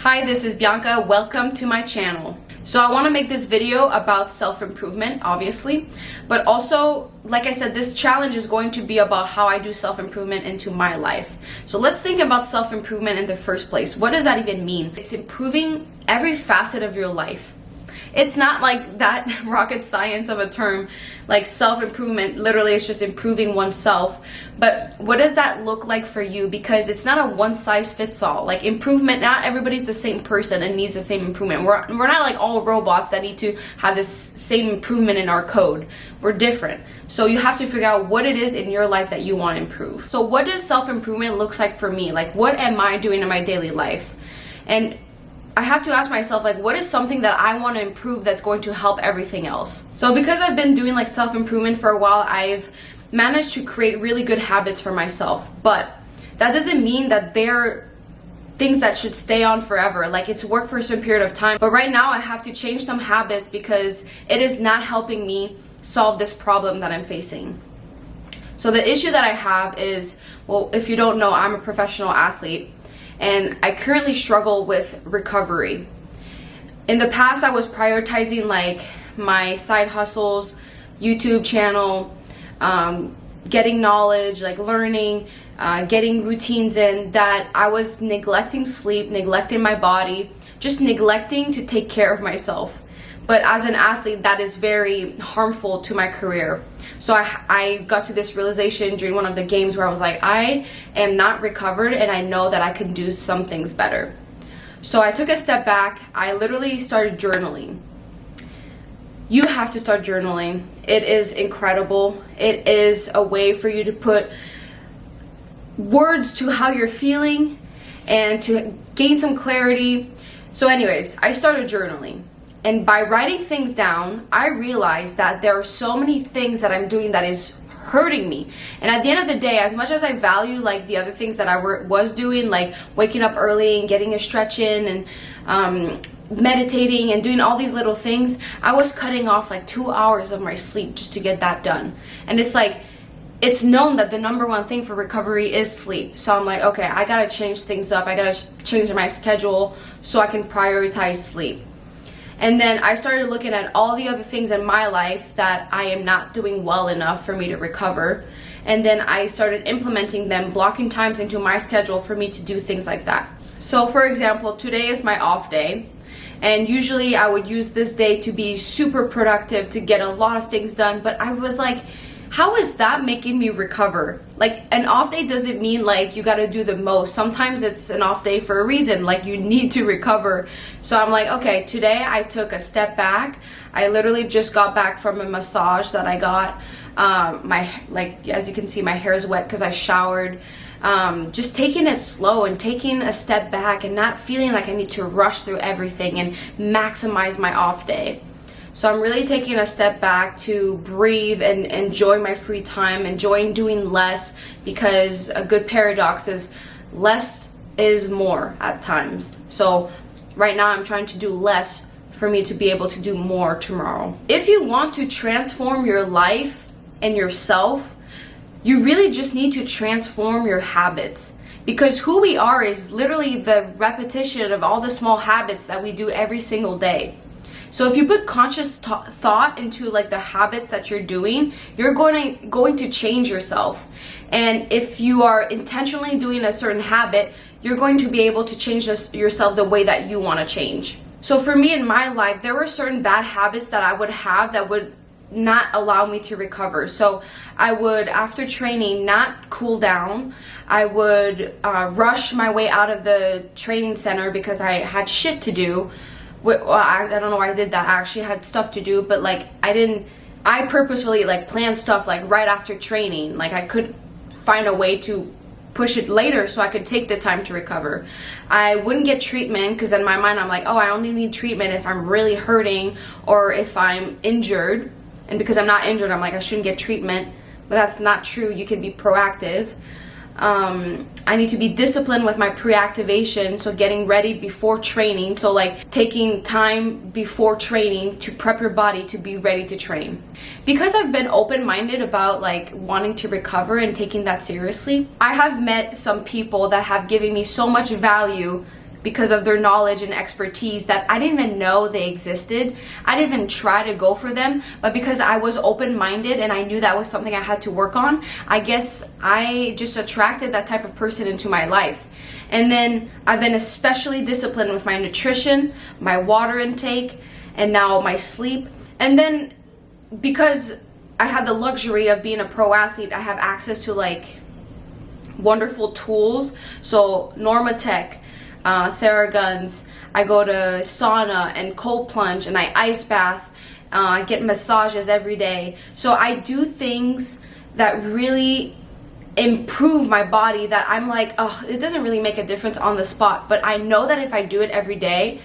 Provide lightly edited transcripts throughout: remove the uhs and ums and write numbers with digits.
Hi, this is Bianca. Welcome to my channel. So I want to make this video about self-improvement, obviously, but also, like I said, this challenge is going to be about how I do self-improvement into my life. So let's think about self-improvement in the first place. What does that even mean? It's improving every facet of your life. It's not like that rocket science of a term, like self-improvement. Literally, it's just improving oneself. But what does that look like for you? Because it's not a one-size-fits-all. Like improvement, not everybody's the same person and needs the same improvement. We're not like all robots that need to have this same improvement in our code. We're different. So you have to figure out what it is in your life that you want to improve. So what does self-improvement looks like for me? Like, what am I doing in my daily life? And I have to ask myself, like, what is something that I want to improve that's going to help everything else? So because I've been doing like self-improvement for a while, I've managed to create really good habits for myself. But that doesn't mean that they're things that should stay on forever. Like, it's worked for a certain period of time. But right now I have to change some habits because it is not helping me solve this problem that I'm facing. So the issue that I have is, well, if you don't know, I'm a professional athlete. And I currently struggle with recovery. In the past, I was prioritizing like my side hustles, YouTube channel, getting knowledge, like learning, getting routines in, that I was neglecting sleep, neglecting my body, just neglecting to take care of myself. But as an athlete, that is very harmful to my career. So I got to this realization during one of the games where I was like, I am not recovered and I know that I can do some things better. So I took a step back. I literally started journaling. You have to start journaling. It is incredible. It is a way for you to put words to how you're feeling and to gain some clarity. So anyways, I started journaling. And by writing things down, I realized that there are so many things that I'm doing that is hurting me. And at the end of the day, as much as I value like the other things that I was doing, like waking up early and getting a stretch in and meditating and doing all these little things, I was cutting off like 2 hours of my sleep just to get that done. And it's like, it's known that the number one thing for recovery is sleep. So I'm like, okay, I gotta change things up. I gotta change my schedule so I can prioritize sleep. And then I started looking at all the other things in my life that I am not doing well enough for me to recover. And then I started implementing them, blocking times into my schedule for me to do things like that. So for example, today is my off day. And usually I would use this day to be super productive, to get a lot of things done. But I was like, how is that making me recover? Like, an off day doesn't mean like you gotta do the most. Sometimes it's an off day for a reason, like you need to recover. So I'm like, okay, today I took a step back. I literally just got back from a massage that I got. As you can see, my hair is wet because I showered. Just taking it slow and taking a step back and not feeling like I need to rush through everything and maximize my off day. So I'm really taking a step back to breathe and enjoy my free time, enjoying doing less, because a good paradox is less is more at times. So right now I'm trying to do less for me to be able to do more tomorrow. If you want to transform your life and yourself, you really just need to transform your habits. Because who we are is literally the repetition of all the small habits that we do every single day. So if you put conscious thought into like the habits that you're doing, you're going to change yourself. And if you are intentionally doing a certain habit, you're going to be able to change yourself the way that you want to change. So for me in my life, there were certain bad habits that I would have that would not allow me to recover. So I would, after training, not cool down. I would rush my way out of the training center because I had shit to do. Well, I don't know why I did that. I actually had stuff to do, but like I purposefully like planned stuff like right after training. Like I could find a way to push it later so I could take the time to recover. I wouldn't get treatment because in my mind I'm like, oh, I only need treatment if I'm really hurting or if I'm injured. And because I'm not injured, I'm like, I shouldn't get treatment. But that's not true. You can be proactive. I need to be disciplined with my pre-activation, so getting ready before training, so like taking time before training to prep your body to be ready to train. Because I've been open-minded about like wanting to recover and taking that seriously, I have met some people that have given me so much value because of their knowledge and expertise that I didn't even know they existed. I didn't even try to go for them, but because I was open-minded and I knew that was something I had to work on, I guess I just attracted that type of person into my life. And then I've been especially disciplined with my nutrition, my water intake, and now my sleep. And then because I have the luxury of being a pro athlete, I have access to like wonderful tools. So Normatec, Theraguns, I go to sauna and cold plunge and I ice bath, I get massages every day. So I do things that really improve my body that I'm like, oh, it doesn't really make a difference on the spot, but I know that if I do it every day,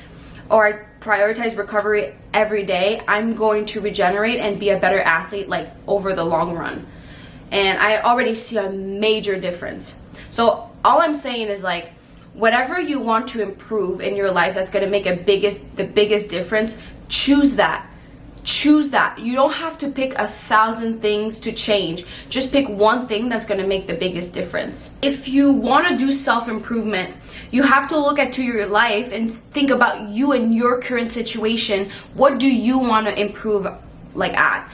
or I prioritize recovery every day, I'm going to regenerate and be a better athlete like over the long run. And I already see a major difference. So all I'm saying is like, whatever you want to improve in your life that's going to make the biggest difference, choose that. Choose that. You don't have to pick 1,000 things to change. Just pick one thing that's going to make the biggest difference. If you want to do self-improvement, you have to look at your life and think about you and your current situation. What do you want to improve like at?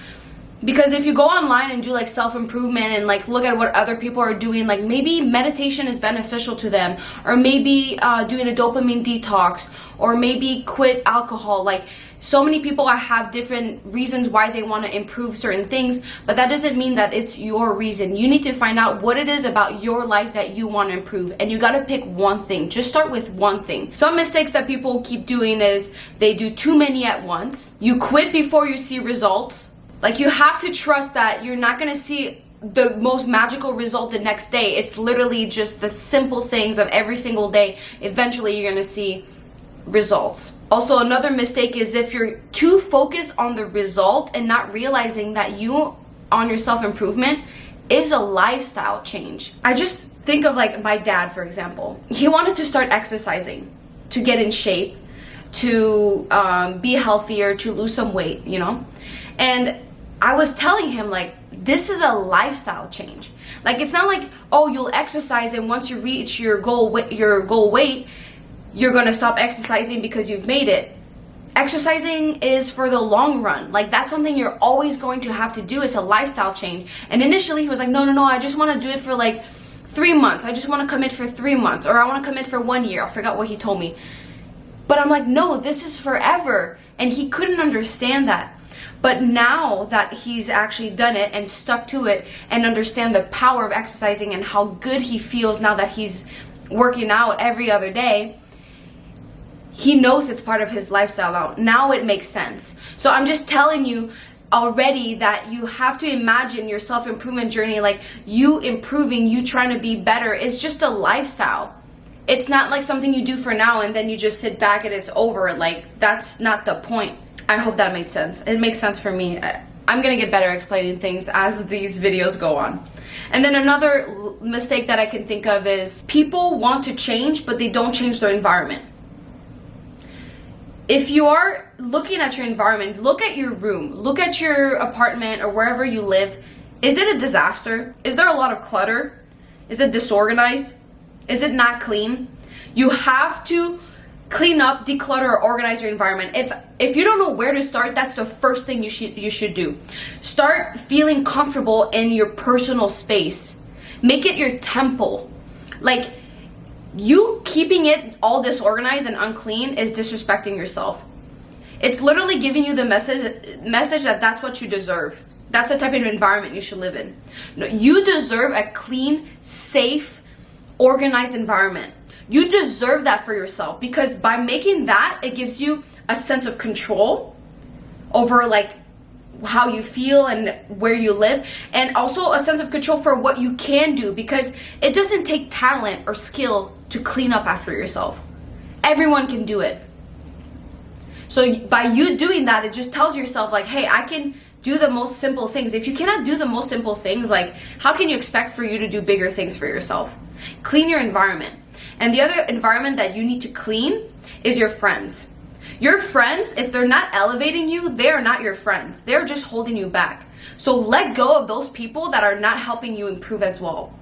Because if you go online and do like self-improvement and like look at what other people are doing, like maybe meditation is beneficial to them, or maybe doing a dopamine detox, or maybe quit alcohol. Like so many people have different reasons why they want to improve certain things, but that doesn't mean that it's your reason. You need to find out what it is about your life that you want to improve, and you got to pick one thing. Just start with one thing. Some mistakes that people keep doing is they do too many at once. You quit before you see results. Like you have to trust that you're not gonna see the most magical result the next day. It's literally just the simple things of every single day. Eventually you're gonna see results. Also, another mistake is if you're too focused on the result and not realizing that you on your self-improvement is a lifestyle change. I just think of like my dad, for example. He wanted to start exercising to get in shape, to be healthier, to lose some weight, you know? And I was telling him like, this is a lifestyle change. Like it's not like, oh, you'll exercise and once you reach your goal weight, you're gonna stop exercising because you've made it. Exercising is for the long run. Like that's something you're always going to have to do. It's a lifestyle change. And initially he was like, no, I just want to do it for like 3 months. I just want to commit for 3 months, or I want to commit for 1 year. I forgot what he told me. But I'm like, no, this is forever. And he couldn't understand that. But now that he's actually done it and stuck to it and understand the power of exercising and how good he feels now that he's working out every other day, he knows it's part of his lifestyle now. Now it makes sense. So I'm just telling you already that you have to imagine your self-improvement journey, like you improving, you trying to be better. It's just a lifestyle. It's not like something you do for now and then you just sit back and it's over. Like that's not the point. I hope that made sense. It makes sense for me. I'm gonna get better explaining things as these videos go on. And then another mistake that I can think of is people want to change, but they don't change their environment. If you are looking at your environment, look at your room, look at your apartment or wherever you live. Is it a disaster? Is there a lot of clutter? Is it disorganized? Is it not clean? You have to clean up, declutter, or organize your environment. If you don't know where to start, that's the first thing you should do. Start feeling comfortable in your personal space. Make it your temple. Like you keeping it all disorganized and unclean is disrespecting yourself. It's literally giving you the message that that's what you deserve. That's the type of environment you should live in. No, you deserve a clean, safe, organized environment. You deserve that for yourself, because by making that, it gives you a sense of control over like how you feel and where you live, and also a sense of control for what you can do, because it doesn't take talent or skill to clean up after yourself. Everyone can do it. So by you doing that, it just tells yourself like, hey, I can do the most simple things. If you cannot do the most simple things, like how can you expect for you to do bigger things for yourself? Clean your environment. And the other environment that you need to clean is your friends. Your friends, if they're not elevating you, they are not your friends. They're just holding you back. So let go of those people that are not helping you improve as well.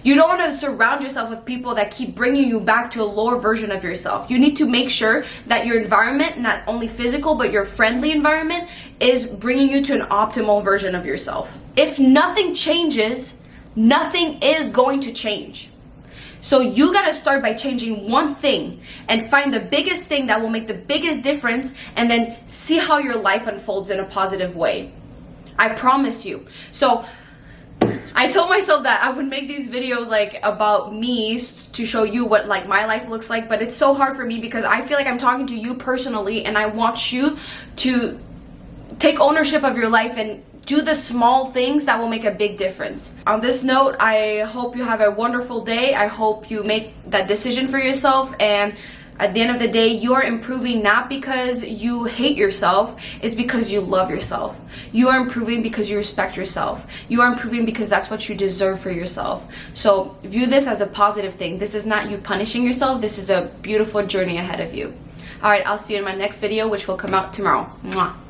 You don't want to surround yourself with people that keep bringing you back to a lower version of yourself. You need to make sure that your environment, not only physical, but your friendly environment, is bringing you to an optimal version of yourself. If nothing changes, nothing is going to change. So you gotta start by changing one thing and find the biggest thing that will make the biggest difference, and then see how your life unfolds in a positive way. I promise you. So I told myself that I would make these videos like about me to show you what like my life looks like, but it's so hard for me because I feel like I'm talking to you personally, and I want you to take ownership of your life and do the small things that will make a big difference. On this note, I hope you have a wonderful day. I hope you make that decision for yourself, and at the end of the day, you are improving not because you hate yourself, it's because you love yourself. You are improving because you respect yourself. You are improving because that's what you deserve for yourself. So view this as a positive thing. This is not you punishing yourself. This is a beautiful journey ahead of you. All right, I'll see you in my next video, which will come out tomorrow. Mwah.